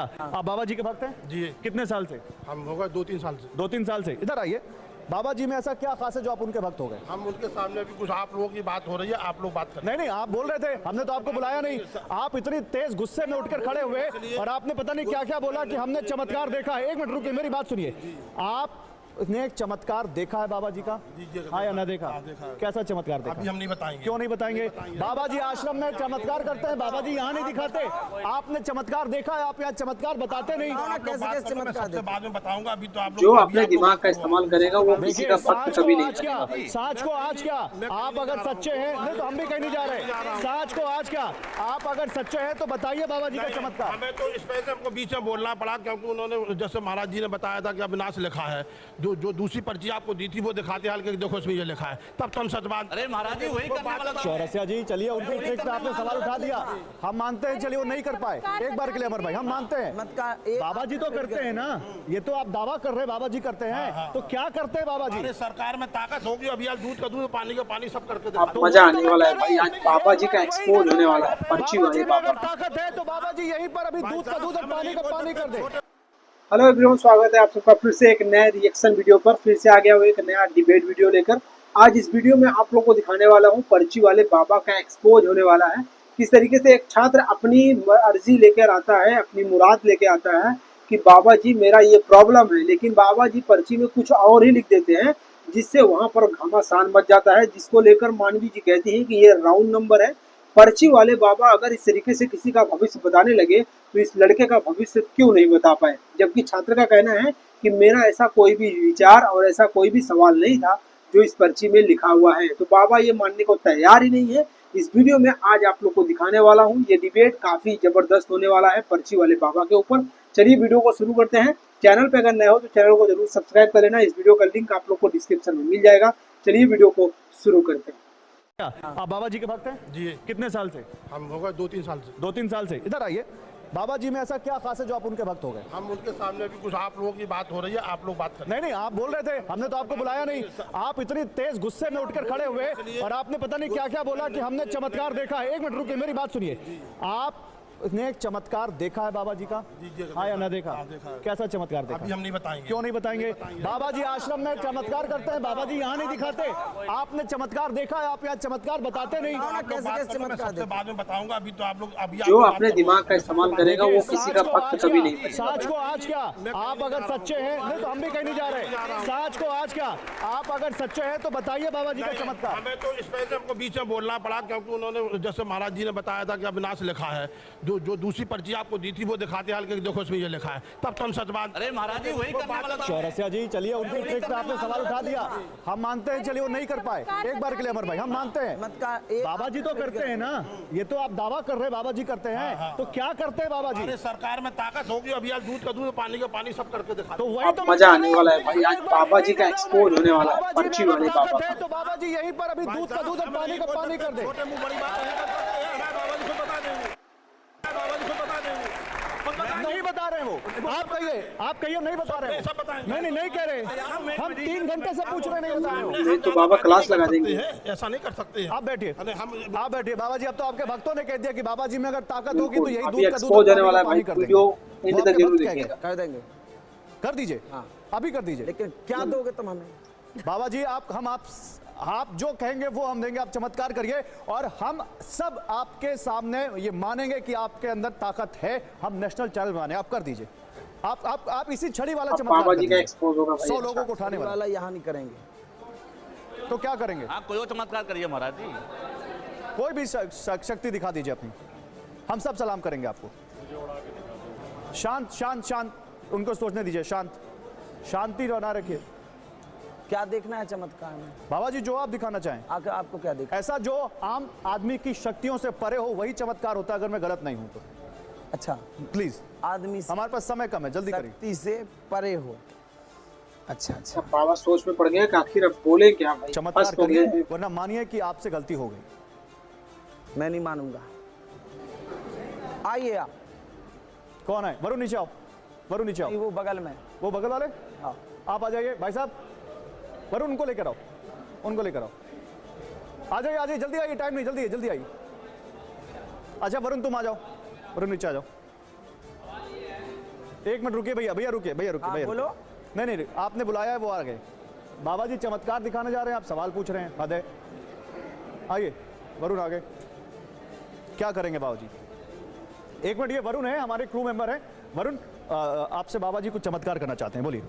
आप बाबा जी के भक्त हैं जी। कितने साल से? हम हो गए 2-3 साल से। 2-3 साल से। इधर आइए। बाबा जी में ऐसा क्या खास है जो आप उनके भक्त हो गए? हम उनके सामने भी कुछ आप लोगों की बात हो रही है, आप लोग बात करें। नहीं नहीं, आप बोल रहे थे, हमने तो आपको बुलाया नहीं। आप इतनी तेज गुस्से में उठकर खड़े हुए और आपने पता नहीं क्या क्या बोला कि हमने चमत्कार देखा है। एक मिनट रुकिए, मेरी बात सुनिए। आपने एक चमत्कार देखा है बाबा जी का? हाँ या ना देखा? कैसा चमत्कार देखा? अभी हम नहीं बताएंगे। क्यों नहीं बताएंगे? बाबा जी आश्रम में चमत्कार करते हैं, बाबा जी यहाँ नहीं दिखाते। आपने चमत्कार देखा है, आप यहाँ चमत्कार बताते नहीं। कैसे बाद में बताऊंगा। अभी तो आप जो अपने दिमाग का इस्तेमाल करेगा वो किसी का भक्त कभी नहीं बनेगा। साच को आज क्या, आप अगर सच्चे हैं, नहीं तो हम भी कहीं नहीं जा रहे। साच को आज क्या, आप अगर सच्चे हैं तो बताइए बाबा जी का चमत्कार। हमें तो इस वजह से हमको बीच में बोलना पड़ा क्योंकि उन्होंने जैसे महाराज जी ने बताया था कि अविनाश लिखा है, जो दूसरी पर्ची आपको दी थी वो दिखाते हाल के देखो इसमें ये लिखा है, तब तो हम सच बात। अरे महाराज जी वही करने वाला था। चौरसिया जी चलिए, उनकी ट्रिक पे आपने सवाल उठा दिया। हम मानते हैं, चलिए वो नहीं कर पाए। एक बार के लिए अमर भाई हम मानते हैं, बाबा जी तो करते हैं ना। ये तो आप दावा कर रहे हैं बाबा जी करते हैं, तो क्या करते हैं बाबा जी? अरे सरकार में ताकत होगी, अभी आज दूध का दूध, पानी का पानी सब करके अब मजा आने वाला है भाई। आज बाबा जी का एक्सपोज होने वाला है। पर्ची वाले अगर ताकत है तो बाबा जी यहीं पर अभी दूध का दूध और पानी का पानी कर दे। हेलो एवरीवन, स्वागत है आप सबका फिर से एक नए रिएक्शन वीडियो पर। फिर से आ गया हूँ एक नया डिबेट वीडियो लेकर। आज इस वीडियो में आप लोगों को दिखाने वाला हूँ पर्ची वाले बाबा का एक्सपोज होने वाला है। किस तरीके से एक छात्र अपनी अर्जी लेकर आता है, अपनी मुराद लेके आता है कि बाबा जी मेरा ये प्रॉब्लम है, लेकिन बाबा जी पर्ची में कुछ और ही लिख देते हैं, जिससे वहाँ पर घमासान मच जाता है, जिसको लेकर मानवी जी कहती हैं कि ये राउंड नंबर है। पर्ची वाले बाबा अगर इस तरीके से किसी का भविष्य बताने लगे तो इस लड़के का भविष्य क्यों नहीं बता पाए, जबकि छात्र का कहना है कि मेरा ऐसा कोई भी विचार और ऐसा कोई भी सवाल नहीं था जो इस पर्ची में लिखा हुआ है। तो बाबा ये मानने को तैयार ही नहीं है। इस वीडियो में आज आप लोग को दिखाने वाला हूँ। ये डिबेट काफी जबरदस्त होने वाला है पर्ची वाले बाबा के ऊपर। चलिए वीडियो को शुरू करते हैं। चैनल पे अगर नए हो तो चैनल को जरूर सब्सक्राइब कर लेना। इस वीडियो का लिंक आप लोग को डिस्क्रिप्शन में मिल जाएगा। चलिए वीडियो को शुरू करते हैं। आप बाबा जी के भक्त हैं जी। कितने साल से? हम हो गए 2-3 साल से। 2-3 साल से। इधर आइए। बाबा जी में ऐसा क्या खास है जो आप उनके भक्त हो गए? हम उनके सामने भी कुछ आप लोगों की बात हो रही है, आप लोग बात करें। नहीं नहीं, आप बोल रहे थे, हमने तो आपको बुलाया नहीं। आप इतनी तेज गुस्से में उठकर खड़े हुए और आपने पता नहीं क्या क्या बोला कि हमने चमत्कार देखा है। एक मिनट रुकिए, मेरी बात सुनिए। आपने एक चमत्कार देखा है बाबा जी का? हाँ या ना देखा? कैसा चमत्कार देखा? अभी हम नहीं बताएंगे। क्यों नहीं बताएंगे? बाबा जी आश्रम में चमत्कार करते हैं, बाबा जी यहाँ नहीं दिखाते। आपने चमत्कार देखा है, आप यहाँ चमत्कार बताते नहीं। सबसे बाद में बताऊंगा। अभी तो आप लोग जो अपने दिमाग का इस्तेमाल करेगा वो किसी का भक्त कभी नहीं बनेगा। साच को आज क्या, आप अगर सच्चे हैं, नहीं तो हम भी कहीं नहीं जा रहे। साच को आज क्या, आप अगर सच्चे हैं तो बताइए बाबा जी का चमत्कार। हमें तो इस वजह से हमको बीच में बोलना पड़ा क्योंकि उन्होंने जैसे महाराज जी ने बताया था कि अविनाश लिखा है, जो दूसरी पर्ची आपको दी थी वो दिखाते हाल के देखो इसमें ये लिखा है, तब तो हम सच बात। अरे महाराज जी वही करने वाला था। चौरसिया जी चलिए, उनकी ट्रिक पे आपने सवाल उठा दिया। हम मानते हैं, चलिए वो नहीं कर पाए। एक बार के लिए अमर भाई हम मानते हैं, बाबा जी तो करते हैं ना। ये तो आप दावा कर रहे हैं बाबा जी करते हैं, तो क्या करते हैं बाबा जी? अरे सरकार में ताकत होगी, अभी आज दूध का दूध, पानी का पानी सब करके दिखा। तो वही तो मजा आने वाला है भाई। आज बाबा जी का एक्सपोज होने वाला है पर्ची वाले बाबा का। तो बाबा जी यहीं पर अभी दूध का दूध और पानी का पानी कर दे। छोटे मुंह बड़ी बात बाबा जी को बता देंगे, बाबा जी को बता देंगे। नहीं बता रहे वो, आप कहिए नहीं बता रहे। नहीं नहीं कह रहे, हम 3 घंटे से पूछ रहे, नहीं बता रहे हो। नहीं तो बाबा क्लास लगा देंगे। ऐसा नहीं कर सकते हैं। आप बैठिए, हम आप बैठिए बाबा जी। अब तो आपके भक्तों ने कह दिया कि बाबा जी में अगर ताकत होगी तो यही अभी दूध का दूध एक्सपोज होने वाला है भाई। पानी कर वीडियो देंगे। एंड तक जरूर देखिएगा। कर देंगे, कर दीजिए, अभी कर दीजिए। लेकिन क्या दोगे तुम हमें? बाबा जी आप जो कहेंगे वो हम देंगे। आप चमत्कार करिए और हम सब आपके सामने ये मानेंगे कि आपके अंदर ताकत है। हम नेशनल चैनल बनाने, आप कर दीजिए। आप इसी छड़ी वाला चमत्कार बाबा जी का एक्सपोज होगा भाई। 100 लोगों को उठाने वाला। यहाँ नहीं करेंगे तो क्या करेंगे? आप कोई और चमत्कार करिए महाराज जी। कोई भी शक्ति दिखा दीजिए अपनी, हम सब सलाम करेंगे आपको। शांत शांत शांत, उनको सोचने दीजिए। शांति बना रखिए। क्या देखना है चमत्कार में? बाबा जी जो आप दिखाना चाहें। आखिर आपको क्या देखना? ऐसा जो आम आदमी की शक्तियों से परे हो वही चमत्कार होता है, अगर मैं गलत नहीं हूं तो। अच्छा प्लीज, आदमी हमारे पास समय कम है, जल्दी करिए। शक्ति से परे हो। अच्छा अच्छा, बाबा सोच में पड़ गया कि आखिर अब बोले क्या भाई। चमत्कार करिए, वरना मानिए कि आपसे गलती हो गई। मैं नहीं मानूंगा। आइए आप। कौन है? वरुण नीचे आओ, वरुण नीचे आओ। वो बगल में, वो बगल वाले, हाँ। आप आ जाइए भाई साहब। वरुण उनको लेकर आओ, उनको लेकर आओ। आ जाइए जल्दी आइए, टाइम नहीं, जल्दी आइए। अच्छा वरुण तुम आ जाओ, वरुण नीचे आ जाओ। एक मिनट रुकिए भैया, भैया रुकिए, भैया रुकिए, हाँ, भैया बोलो। रुकिए। नहीं, आपने बुलाया है, वो आ गए। बाबा जी चमत्कार दिखाने जा रहे हैं, आप सवाल पूछ रहे हैं, हद है। आइए, वरुण आ गए। क्या करेंगे बाबा जी? एक मिनट, ये वरुण है, हमारे क्रू मेंबर है। वरुण, आपसे बाबा जी कुछ चमत्कार करना चाहते हैं, बोलिए।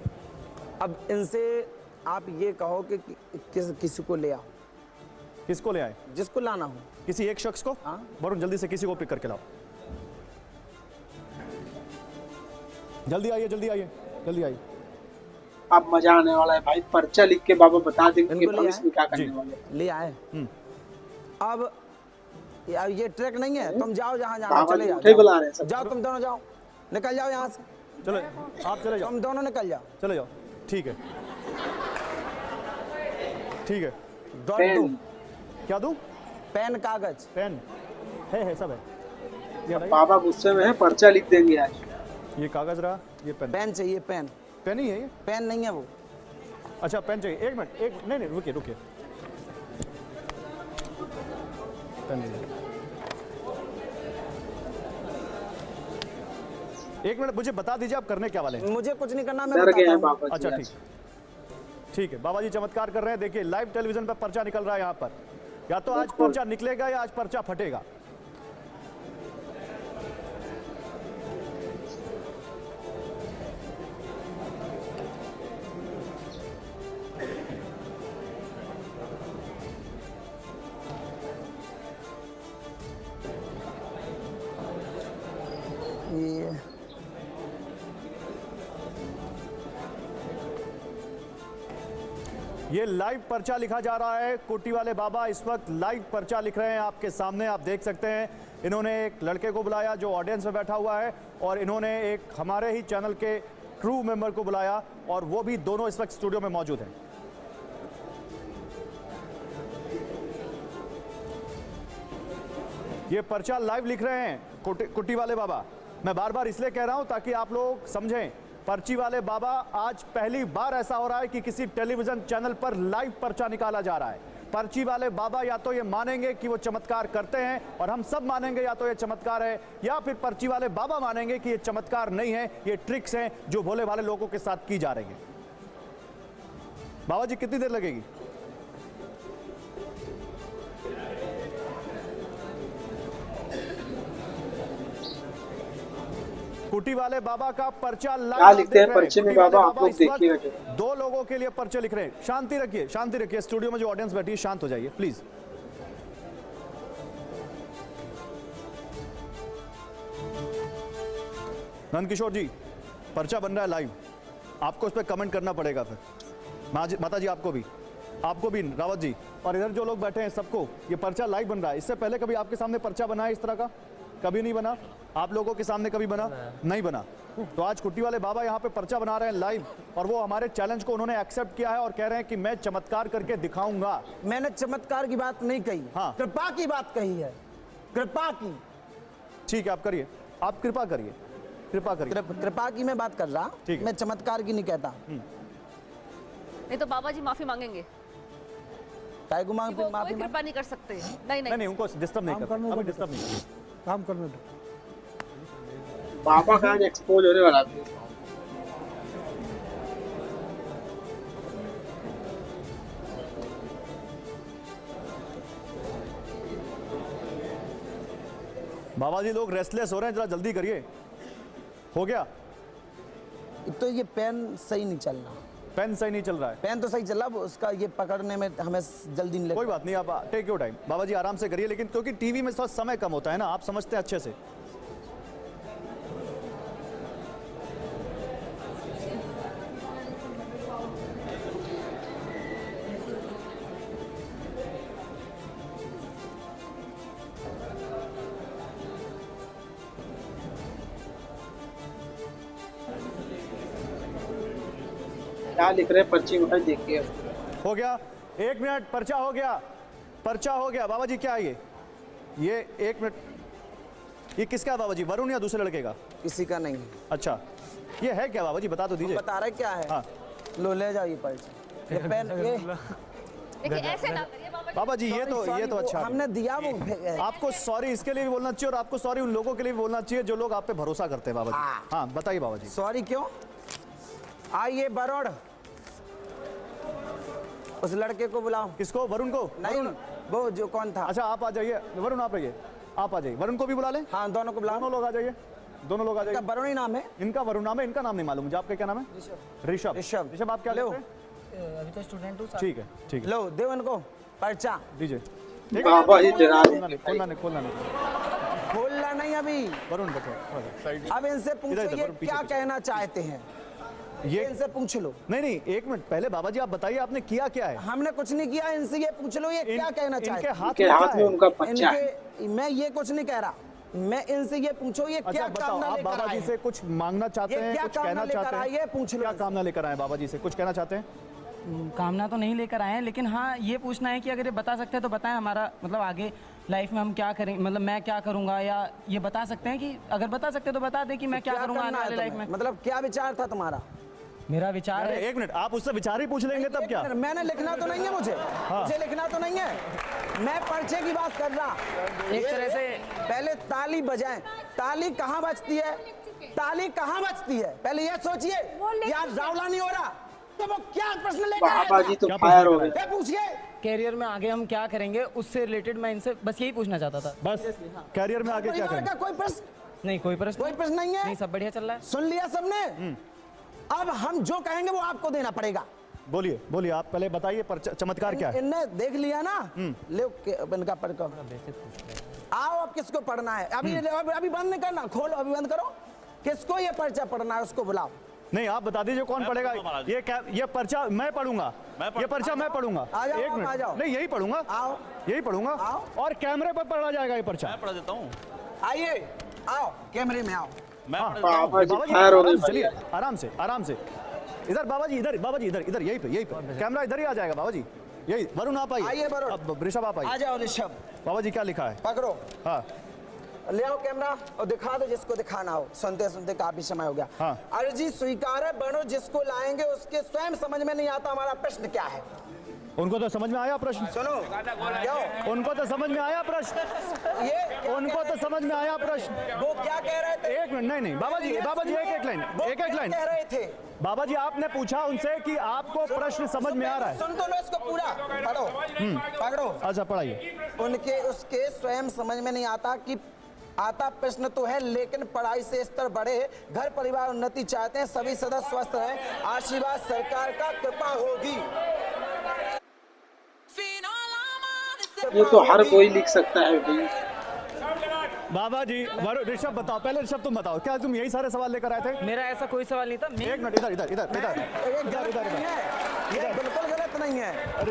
अब इनसे आप ये कहो कि किसी को ले आओ, किसको ले आए? जिसको लाना हो। किसी एक शख्स को? हाँ। वरुण जल्दी से किसी को पिक करके लाओ। जल्दी आइए, जल्दी आइए, जल्दी आइए। अब मजा आने वाला है भाई, पर्चा लिख के बाबा बता देंगे कि इनको ले भविष्य में क्या जी। करने वाले हैं। ले आए। अब यार ये ट्रैक नहीं है, तुम जाओ जहाँ जाना, बाबा चले जी जाओ। उठे बुला रहे हैं सब। जाओ तुम दोनों जाओ, निकल जाओ यहाँ से, चलो, आप चले जाओ, तुम दोनों निकल जाओ। चले जाओ। ठीक है, ठीक है। Dot pen. दो, क्या दूं? पेन कागज। पेन है, सब है। ये भाई, बाबा गुस्से में है, पर्चा लिख देंगे आज। ये कागज रहा, ये पेन। पेन चाहिए, पेन। पेन ही है ये? पेन नहीं है वो। अच्छा, पेन चाहिए। एक मिनट, एक नहीं, रुकिए, रुकिए। पेन लीजिए। एक मिनट, मुझे बता दीजिए आप करने क्या वाले हैं? मुझे कुछ नहीं करना, मैं डर गए बताता हैं हूँ। बाबा जी अच्छा, आज। ठीक है। बाबा जी चमत्कार कर रहे हैं। देखिए, लाइव टेलीविजन पर पर्चा निकल रहा है यहाँ पर। या तो आज पर्चा निकलेगा या आज पर्चा फटेगा। ये ये लाइव पर्चा लिखा जा रहा है। कोटी वाले बाबा इस वक्त लाइव पर्चा लिख रहे हैं आपके सामने, आप देख सकते हैं। इन्होंने एक लड़के को बुलाया जो ऑडियंस में बैठा हुआ है, और इन्होंने एक हमारे ही चैनल के क्रू मेंबर को बुलाया, और वो भी दोनों इस वक्त स्टूडियो में मौजूद हैं। ये पर्चा लाइव लिख रहे हैं कुट्टी वाले बाबा। मैं बार बार इसलिए कह रहा हूं ताकि आप लोग समझें, पर्ची वाले बाबा आज पहली बार ऐसा हो रहा है कि किसी टेलीविजन चैनल पर लाइव पर्चा निकाला जा रहा है। पर्ची वाले बाबा या तो ये मानेंगे कि वो चमत्कार करते हैं, और हम सब मानेंगे या तो ये चमत्कार है, या फिर पर्ची वाले बाबा मानेंगे कि ये चमत्कार नहीं है, ये ट्रिक्स हैं जो भोले भाले लोगों के साथ की जा रही है। बाबा जी कितनी देर लगेगी? कुटी वाले बाबा का पर्चा क्या लाइव लिखते हैं पर्चे में बाबा, आप लोग देखिएगा जरूर। दो लोगों के लिए पर्चे लिख रहे हैं। शांति रखिए, शांति रखिए। स्टूडियो में जो ऑडियंस बैठी है, शांत हो जाइए प्लीज। नंदकिशोर जी, पर्चा बन रहा है लाइव, आपको इस पर कमेंट करना पड़ेगा। फिर माता जी आपको भी, रावत जी, और इधर जो लोग बैठे हैं सबको ये पर्चा लाइव बन रहा है। इससे पहले कभी आपके सामने पर्चा बना है इस तरह का? कभी नहीं बना। आप लोगों के सामने कभी बना? नहीं बना। तो आज कुट्टी वाले बाबा यहाँ पे पर्चा बना रहे हैं लाइव, और वो हमारे चैलेंज को उन्होंने एक्सेप्ट किया है और कह रहे हैं कि मैं चमत्कार करके दिखाऊंगा। मैंने चमत्कार की बात नहीं कही, हाँ। कृपा की बात कही है, कृपा की। ठीक है, आप करिए, आप कृपा करिए, कृपा करिए। कृपा की मैं बात कर रहा, ठीक है। मैं चमत्कार की नहीं कहता। नहीं तो बाबा जी माफी मांगेंगे, काय को मांग वो माफी कोई मांग? कृपा नहीं कर सकते। नहीं नहीं, उनको डिस्टर्ब नहीं करते, अभी डिस्टर्ब नहीं। काम करने दो। बाबा का आज एक्सपोज होने वाला है। बाबा जी लोग रेस्टलेस हो रहे हैं, जरा जल्दी करिए। हो गया? तो ये पेन सही नहीं चल रहा, पेन सही नहीं चल रहा है। पेन तो सही चल रहा, उसका ये पकड़ने में हमें जल्दी नहीं कोई लगता। बात नहीं, आप टेक योर टाइम। बाबा जी आराम से करिए, लेकिन क्योंकि टीवी में थोड़ा समय कम होता है ना, आप समझते हैं अच्छे से। क्या लिख रहे हैं पर्ची में भाई, देखिए। हो गया? 1 मिनट, पर्चा हो गया, पर्चा हो गया। बाबा जी क्या है ये 1 मिनट, ये किसका है बाबा जी? वरुण या दूसरे लड़के का? किसी का नहीं। अच्छा, ये है क्या बाबा जी, बता तो दीजिए। बता रहे क्या है? हाँ। लो ले जाओ ये पर्ची, ये पेन, ये देखिए ऐसे ना करिए बाबा बाबा जी ये तो अच्छा हमने दिया वो आपको सॉरी इसके लिए भी बोलना चाहिए और आपको सॉरी उन लोगों के लिए भी बोलना चाहिए जो लोग आप पे भरोसा करते हैं बाबा जी। हाँ बताइए बाबा जी। सॉरी क्यों? आइए वरुण, उस लड़के को बुलाओ। किसको? वरुण को? नहीं, वो जो कौन था। अच्छा आप आ जाइए वरुण, आप आइए, आप आ जाइए। वरुण को भी बुला लें? हाँ दोनों को बुलाओ। दोनों लोग आ जाइए, दोनों लोग आ जाइए। वरुण ही नाम है। इनका वरुण नाम है, इनका नाम नहीं मालूम मुझे। आपका क्या नाम है? ऋषभ। ऋषभ। ऋषभ आप क्या लो। लेते हैं? अभी तो स्टूडेंट हूँ। ठीक है ठीक है, लो दे उनको पर्चा। दीजिए। बाबा जी डरा खोलना नहीं खोलना नहीं अभी। वरुण देखो अब इनसे पूछो इधर, ये वरुण, पीछे, क्या पीछे। कहना चाहते हैं, ये इनसे पूछ लो। नहीं एक मिनट पहले बाबा जी आप बताइए आपने किया क्या है? हमने कुछ नहीं किया, इनसे ये पूछ लो ये क्या कहना चाहते इनके हैं। हाथ के में हाथ क्या में है? उनका पर्चा है। इनके मैं ये कुछ नहीं कह रहा, मैं इनसे ये पूछो ये अच्छा क्या बताओ, कामना आप लेकर बाबा आए जी हैं? से कुछ मांगना चाहते ये हैं, क्या कुछ कामना कहना लेकर चाहते आए हैं? हैं? पूछ लो क्या इनसे। कामना लेकर आए बाबा जी से? कुछ कहना चाहते हैं? कामना तो नहीं लेकर आए हैं, लेकिन हाँ ये पूछना है कि अगर ये बता सकते हैं तो बताएं हमारा मतलब आगे लाइफ में हम क्या करें, मतलब मैं क्या करूंगा, या ये बता सकते हैं कि अगर बता सकते हैं तो बता दें कि मैं क्या करूंगा आने करना है वाले लाइफ तुम्हें? में। मतलब क्या विचार था तुम्हारा? मेरा विचार अरे है, एक मिनट आप उससे विचार ही पूछ लेंगे तब क्या? मैंने लिखना तो नहीं है मुझे लिखना तो नहीं है, मैं पर्चे की बात कर रहा। एक तरह से पहले ताली बजाएं, ताली कहाँ बजती है, ताली कहाँ बजती है पहले ये सोचिए। यार रावला नहीं हो रहा तो वो क्या प्रश्न लेकर आया बाबा था? जी तो क्या फायर हो पूछना गए। ये पूछिए। कैरियर में आगे हम क्या करेंगे उससे रिलेटेड मैं इनसे बस यही पूछना चाहता था। बस कैरियर में आगे क्या परिवार करेंगे? का कोई प्रश्न नहीं कोई प्रश्न नहीं है। नहीं, सब बढ़िया चल रहा है। सुन लिया सबने? अब हम जो कहेंगे वो आपको देना पड़ेगा। बोलिए बोलिए आप पहले बताइए चमत्कार क्या है? इनने देख लिया ना, ले इनका पढ़ आओ। अब किसको पढ़ना है? अभी बंद नहीं करना, खोलो अभी बंद करो। किसको ये पर्चा पढ़ना है उसको बुलाओ। नहीं आप बता दीजिए कौन पढ़ेगा ये पर्चा? मैं पढ़ूंगा, ये पर्चा मैं पढ़ूंगा। आ जाओ, एक आप आ जाओ। मिनट, नहीं यही पढ़ूंगा, आओ यही पढ़ूंगा आओ। और कैमरे पर पढ़ा जाएगा ये पर्चा। मैं पढ़ा देता हूँ, आइए आओ कैमरे में आओ। मैं हाँ, पढ़ा देता हूँ। बाबा जी बाबा जी फायर हो आराम गए से चलिए, भैया। आराम से आराम से। इधर बाबा जी, इधर बाबा जी, इधर यही पे कैमरा इधर ही आ जाएगा बाबा जी। यही वरुण आप आइए। आइए वरुण। अब ऋषभ आप आ आइए। जाओ ऋषभ, बाबा जी क्या लिखा है? पकड़ो, हाँ ले आओ कैमरा और दिखा दो जिसको दिखाना हो। सुनते सुनते काफी समय हो गया। हाँ। अर्जी स्वीकार है, बनो जिसको लाएंगे उसके स्वयं समझ में नहीं आता हमारा प्रश्न क्या है। उनको तो समझ में आया प्रश्न, सुनो क्यों? उनको तो समझ में आया प्रश्न, ये उनको तो समझ में आया प्रश्न। वो क्या कह रहे थे? एक मिनट, नहीं बाबा जी एक एक लाइन, वो एक क्या लाइन। कह रहे थे? बाबा जी आपने पूछा उनसे कि आपको प्रश्न समझ में आ रहा है? सुन तो लो इसको पूरा, पढ़ो पकड़ो। अच्छा पढ़ाइए। उनके उसके स्वयं समझ में नहीं आता कि आता प्रश्न तो है, लेकिन पढ़ाई से स्तर बढ़े, घर परिवार उन्नति चाहते हैं, सभी सदस्य स्वस्थ हैं, आशीर्वाद सरकार का कृपा होगी। ये तो हर कोई लिख सकता है भाई। बाबा जी ऋषभ बताओ, पहले ऋषभ तुम बताओ, क्या तुम यही सारे सवाल लेकर आए थे? मेरा ऐसा कोई सवाल नहीं था। एक मिनट, इधर इधर इधर इधर ये गलत नहीं है, ये बिल्कुल गलत नहीं है।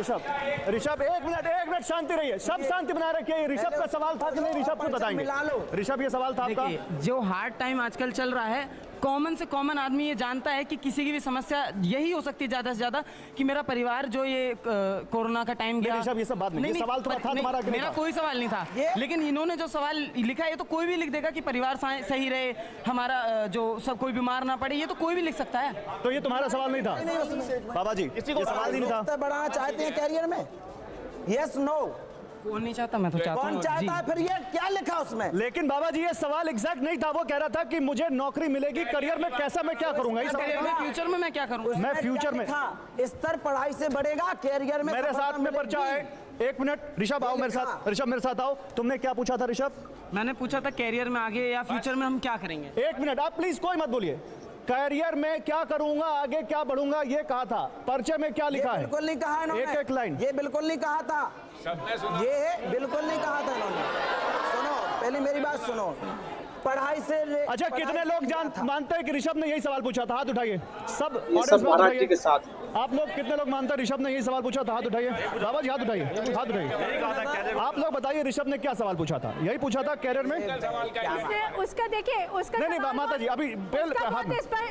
ऋषभ एक मिनट शांति रहिए, सब शांति बनाए रखिए। ऋषभ का सवाल था कि नहीं? ऋषभ को बताएंगे। मिला लो। ऋषभ ये सवाल था आपका? देखिए जो हार्ड टाइम आजकल चल रहा है, कॉमन से कॉमन आदमी ये जानता है कि किसी की भी समस्या यही हो सकती है ज़्यादा से ज़्यादा कि मेरा परिवार जो ये कोरोना का टाइम गया। ऋषभ ये सब बात नहीं, ये सवाल तो था तुम्हारा कि नहीं मेरा था? कोई सवाल नहीं था, लेकिन इन्होंने जो सवाल लिखा है ये तो कोई भी लिख देगा कि परिवार सही रहे, हमारा जो सब कोई बीमार ना पड़े, ये तो कोई भी लिख सकता है। तो ये तुम्हारा सवाल नहीं था बाबा जी? ये सवाल ही नहीं था। बढ़ाना चाहते हैं कैरियर में? Yes no? कौन नहीं चाहता? मैं तो चाहता हूँ। कौन चाहता है? फिर ये क्या लिखा उसमें? लेकिन बाबा जी ये सवाल एग्जैक्ट नहीं था। वो कह रहा था कि मुझे नौकरी मिलेगी, करियर में कैसा मैं क्या करूंगा, ये सवाल था। फ्यूचर में मैं क्या करूँ? मैं फ्यूचर में, स्तर पढ़ाई से बढ़ेगा, कैरियर में मेरे साथ में पर्चा है। एक मिनट ऋषभ आओ मेरे साथ, ऋषभ मेरे साथ आओ। तुमने क्या पूछा था ऋषभ? मैंने पूछा था कैरियर में आगे या फ्यूचर में हम क्या करेंगे। एक मिनट आप प्लीज कोई मत बोलिए। करियर में क्या करूंगा, आगे क्या बढ़ूंगा, ये कहा था। पर्चे में क्या लिखा है? बिल्कुल नहीं कहा इन्होंने। एक लाइन। ये बिल्कुल नहीं कहा था, ये बिल्कुल नहीं कहा था इन्होंने। सुनो पहले मेरी बात सुनो। पढ़ाई से अच्छा कितने लोग मानते हैं कि ऋषभ ने यही सवाल पूछा था? हाथ उठाइए सब। ये सब महाराज जी के साथ। आप लोग कितने लोग मानते हैं ऋषभ ने यही सवाल पूछा था? हाथ उठाइए बाबा जी, हाथ उठाइए, हाथ उठाइए। आप लोग बताइए ऋषभ ने क्या सवाल पूछा था? यही पूछा था कैरियर में? उसका देखिए, उसका नहीं माता जी अभी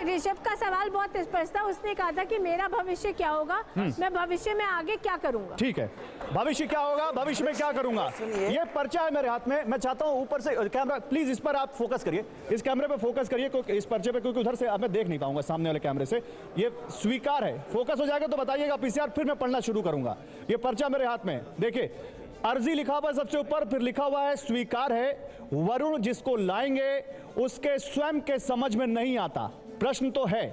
ऋषभ का सवाल बहुत स्पष्ट था। उसने कहा था कि मेरा भविष्य क्या होगा, मैं भविष्य में आगे क्या करूंगा। ठीक है, भविष्य क्या होगा, भविष्य में क्या करूंगा, ये पर्चा है मेरे हाथ में। मैं चाहता हूँ ऊपर से कैमरा प्लीज इस पर आप फोकस करिए, इस कैमरे पे फोकस करिए, इस पर्चे पे, क्योंकि उधर से अब मैं देख नहीं पाऊंगा सामने वाले कैमरे से। ये स्वीकार है, फोकस हो जाएगा तो बताइएगा पीसीआर, फिर मैं पढ़ना शुरू करूंगा। ये पर्चा मेरे हाथ में है, देखिए अर्जी लिखा हुआ है सबसे ऊपर, फिर लिखा हुआ है स्वीकार है, वरुण जिसको लाएंगे उसके स्वयं के समझ में नहीं आता। प्रश्न तो है,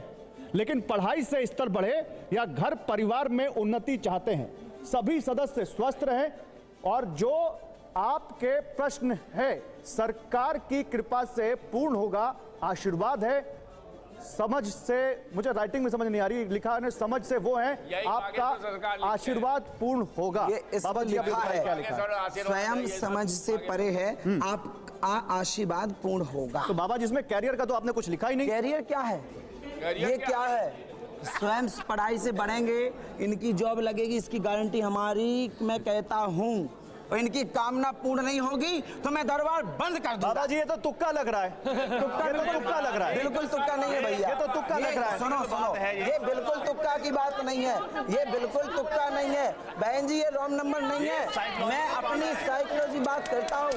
लेकिन पढ़ाई से स्तर बढ़े या घर परिवार में उन्नति चाहते हैं, सभी सदस्य स्वस्थ रहें और जो आपके प्रश्न है सरकार की कृपा से पूर्ण होगा, आशीर्वाद है। समझ से, मुझे राइटिंग में समझ नहीं आ रही, लिखा है समझ से वो है आपका आशीर्वाद पूर्ण होगा। बाबा जी आप बताइए क्या लिखा है? स्वयं समझ से परे है, आपका आशीर्वाद पूर्ण होगा। तो बाबा जी इसमें कैरियर का तो आपने कुछ लिखा ही नहीं। कैरियर क्या है? ये क्या है? स्वयं पढ़ाई से बढ़ेंगे, इनकी जॉब लगेगी, इसकी गारंटी हमारी। मैं कहता हूँ और इनकी कामना पूर्ण नहीं होगी तो मैं दरबार बंद कर दूंगा। बाबा जी ये तो तुक्का लग रहा है, तुक्का लग रहा है। बिल्कुल तुक्का नहीं है भैया, ये तो तुक्का लग रहा है। सुनो, ये बिल्कुल तुक्का की बात नहीं है, ये बिल्कुल तुक्का नहीं है बहन जी, ये रॉन्ग नंबर नहीं है। मैं अपनी साइकोलॉजी बात करता हूँ।